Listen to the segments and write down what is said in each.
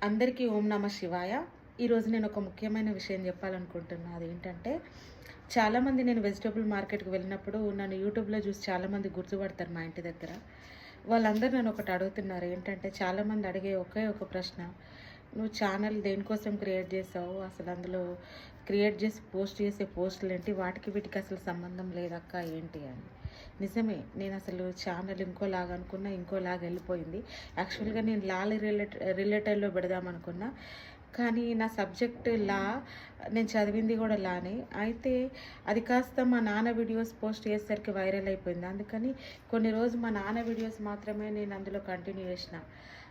అందరికీ ఓం నమ శివాయ. ఈరోజు నేను ఒక ముఖ్యమైన విషయం చెప్పాలనుకుంటున్నా. అదేంటంటే, చాలామంది నేను వెజిటబుల్ మార్కెట్‌కి వెళ్ళినప్పుడు నన్ను యూట్యూబ్‌లో చూసి చాలామంది గుర్తుపడతారు మా ఇంటి దగ్గర. వాళ్ళందరూ నన్ను ఒకటి అడుగుతున్నారు. ఏంటంటే, చాలామంది అడిగే ఒకే ఒక ప్రశ్న, "నువ్వు ఛానల్ దేనికోసం క్రియేట్ చేసావు? అసలు అందులో క్రియేట్ చేసి పోస్ట్ చేసే పోస్టులేంటి? వాటికి వీటికి అసలు సంబంధం లేదక్క ఏంటి?" అని. నిజమే. నేనసలు ఛానల్ ఇంకోలాగా అనుకున్నా, ఇంకోలాగా ఎళ్ళిపోయింది. యాక్చువల్‌గా నేను రిలేటెడ్‌లో పెడదామనుకున్నా. కానీ నా సబ్జెక్ట్ లా. నేను చదివింది గూడా లానే. అయితే అది కాస్త మా నాన్న వీడియోస్ పోస్ట్ చేసేసరికి వైరల్ అయిపోయింది. అందుకని కొన్ని రోజులు మా నాన్న వీడియోస్ మాత్రమే నేను అందులో కంటిన్యూ చేసిన.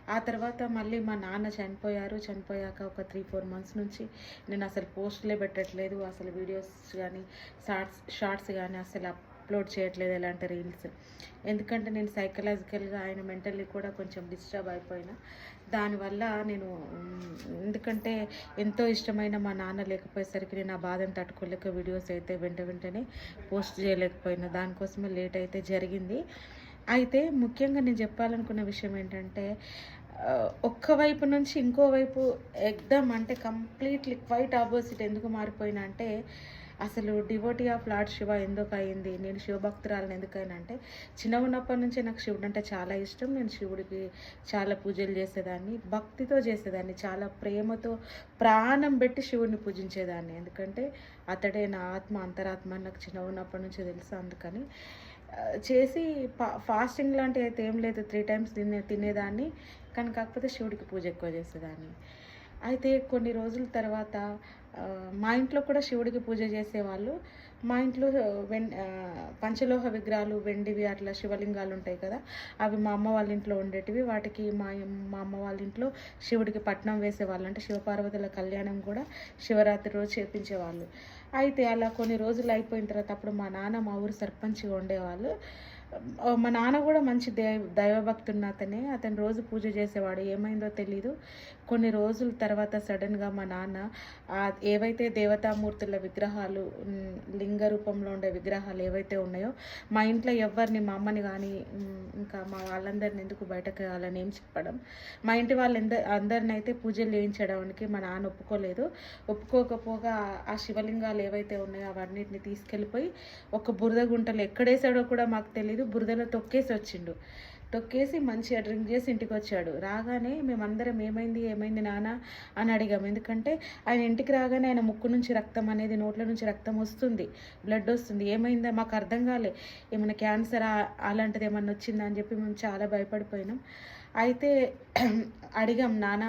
ఆ తర్వాత మళ్ళీ మా నాన్న చనిపోయారు. చనిపోయాక ఒక 3, 4 మంత్స్ నుంచి నేనసలు పోస్టులే పెట్టట్లేదు. అసలు వీడియోస్ గానీ, షార్ట్స్ గానీ అసలు అప్లోడ్ చేయట్లేదు, ఎలాంటి రీల్స్. ఎందుకంటే నేను సైకలాజికల్‌గా, ఆయన మెంటల్లీ కూడా కొంచెం డిస్టర్బ్ అయిపోయినా. దానివల్ల నేను ఎందుకంటే ఎంతో ఇష్టమైన మా నాన్న లేకపోయేసరికి నేను ఆ బాధను తట్టుకోలేక వీడియోస్ అయితే వెంటనే పోస్ట్ చేయలేకపోయినా. దానికోసమే లేట్ అయితే జరిగింది. అయితే ముఖ్యంగా నేను చెప్పాలనుకున్న విషయం ఏంటంటే, ఒక్క వైపు నుంచి ఇంకో వైపు ఎగ్దమ్ అంటే కంప్లీట్‌లీ క్వైట్ ఆపోజిట్ ఎందుకు మారిపోయినా అంటే, అసలు డివోటీ ఆఫ్ లార్డ్ శివ ఎందుకయింది, నేను శివభక్తురాలిని ఎందుకైనా అంటే, చిన్నగున్నప్పటి నుంచే నాకు శివుడంటే చాలా ఇష్టం. నేను శివుడికి చాలా పూజలు చేసేదాన్ని, భక్తితో చేసేదాన్ని, చాలా ప్రేమతో ప్రాణం పెట్టి శివుడిని పూజించేదాన్ని. ఎందుకంటే అతడే నా ఆత్మ, అంతరాత్మ అని నాకు చిన్నగున్నప్పటి నుంచే తెలుసు. అందుకని చేసి ఫాస్టింగ్ లాంటివి అయితే ఏం లేదు. 3 టైమ్స్ తినేదాన్ని. కానీ కాకపోతే శివుడికి పూజ ఎక్కువ చేసేదాన్ని. అయితే కొన్ని రోజుల తర్వాత మా ఇంట్లో కూడా శివుడికి పూజ చేసేవాళ్ళు. మా ఇంట్లో పంచలోహ విగ్రహాలు, వెండివి అట్లా శివలింగాలు ఉంటాయి కదా! అవి మా అమ్మ వాళ్ళ ఇంట్లో ఉండేటివి. వాటికి మా అమ్మ వాళ్ళ ఇంట్లో శివుడికి పట్నం వేసేవాళ్ళు. అంటే శివపార్వతుల కళ్యాణం కూడా శివరాత్రి రోజు చేపించేవాళ్ళు. అయితే అలా కొన్ని రోజులు అయిపోయిన తర్వాత అప్పుడు మా నాన్న మా ఊరు సర్పంచ్‌గా ఉండేవాళ్ళు. మా నాన్న కూడా మంచి దైవభక్తున్న అతనే. అతను రోజు పూజ చేసేవాడు. ఏమైందో తెలీదు. కొన్ని రోజుల తర్వాత సడెన్‌గా మా నాన్న ఏవైతే దేవతామూర్తుల విగ్రహాలు, లింగ రూపంలో ఉండే విగ్రహాలు ఏవైతే ఉన్నాయో, మా ఇంట్లో ఎవ్వరిని, మా అమ్మని గానీ, ఇంకా మా వాళ్ళందరిని ఎందుకు బయటకు రావాలని ఏం చెప్పడం. మా ఇంటి అందరినైతే పూజలు చేయించడానికి మా నాన్న ఒప్పుకోలేదు. ఒప్పుకోకపోగా ఆ శివలింగాలు ఏవైతే ఉన్నాయో అవన్నిటిని తీసుకెళ్ళిపోయి ఒక బురద గుంటలో ఎక్కడేసాడో కూడా మాకు తెలీదు. బురదలో తొక్కేసి వచ్చిండు. తొక్కేసి మంచిగా డ్రింక్ చేసి ఇంటికొచ్చాడు. రాగానే మేమందరం ఏమైంది నాన్న అని అడిగాము. ఎందుకంటే ఆయన ఇంటికి రాగానే ఆయన ముక్కు నుంచి రక్తం అనేది, నోట్ల నుంచి రక్తం వస్తుంది, బ్లడ్ వస్తుంది. ఏమైందో మాకు అర్థం కాలే. ఏమైనా క్యాన్సర్ అలాంటిది ఏమన్నా వచ్చిందా అని చెప్పి మేము చాలా భయపడిపోయినాం. అయితే అడిగాం, నాన్న